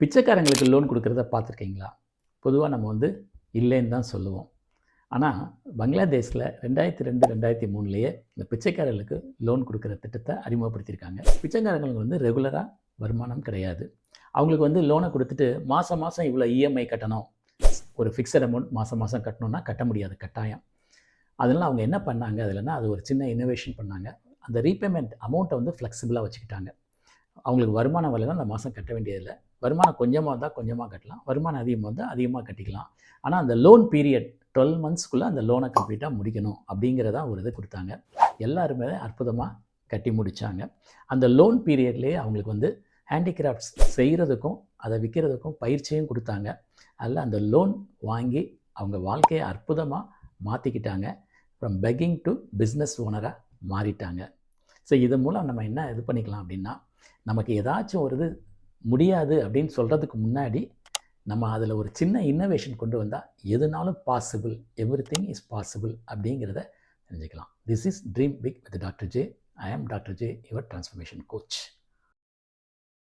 பிச்சைக்காரங்களுக்கு loan கொடுக்குறத பார்த்துருக்கீங்களா? பொதுவாக நம்ம இல்லைன்னு தான் சொல்லுவோம். ஆனால் பங்களாதேஷில் 2002, 2003லேயே இந்த பிச்சைக்காரர்களுக்கு லோன் கொடுக்குற திட்டத்தை அறிமுகப்படுத்தியிருக்காங்க. பிச்சைக்காரங்களுக்கு ரெகுலராக வருமானம் கிடையாது. அவங்களுக்கு லோனை கொடுத்துட்டு மாதம் மாதம் இவ்வளோ இஎம்ஐ கட்டணும், ஒரு ஃபிக்ஸட் அமௌண்ட் மாதம் மாதம் கட்டணும்னா கட்ட முடியாது, கட்டாயம். அதனால் அவங்க என்ன பண்ணாங்க, அதில்னா அது ஒரு சின்ன இன்னோவேஷன் பண்ணாங்க. அந்த ரீபேமெண்ட் அமௌண்ட்டை ஃப்ளெக்சிபிளாக வச்சுக்கிட்டாங்க. அவங்களுக்கு வருமானம் வரலைன்னா அந்த மாதம் கட்ட வேண்டியதில்லை. வருமானம் கொஞ்சமாக இருந்தால் கொஞ்சமாக கட்டலாம், வருமானம் அதிகமாக இருந்தால் அதிகமாக கட்டிக்கலாம். ஆனால் அந்த லோன் பீரியட் 12 மந்த்ஸ்க்குள்ளே அந்த லோனை கம்ப்ளீட்டாக முடிக்கணும் அப்படிங்கிறதா ஒரு இது கொடுத்தாங்க. எல்லாருமே அற்புதமாக கட்டி முடித்தாங்க. அந்த லோன் பீரியட்லேயே அவங்களுக்கு ஹேண்டிகிராஃப்ட்ஸ் செய்கிறதுக்கும் அதை விற்கிறதுக்கும் பயிற்சியும் கொடுத்தாங்க. அதில் அந்த லோன் வாங்கி அவங்க வாழ்க்கையை அற்புதமாக மாற்றிக்கிட்டாங்க. ஃப்ரம் பெக்கிங் டு பிஸ்னஸ் ஓனராக மாறிட்டாங்க. ஸோ இதன் மூலம் நம்ம என்ன இது பண்ணிக்கலாம் அப்படின்னா, நமக்கு ஏதாச்சும் ஒரு இது முடியாது அப்படின்னு சொல்கிறதுக்கு முன்னாடி நம்ம அதில் ஒரு சின்ன இன்னோவேஷன் கொண்டு வந்தால் எதுனாலும் பாசிபிள், எவ்ரிதிங் இஸ் பாசிபிள் அப்படிங்கிறத தெரிஞ்சுக்கலாம். This is dream big with doctor J. I am doctor J, your transformation coach.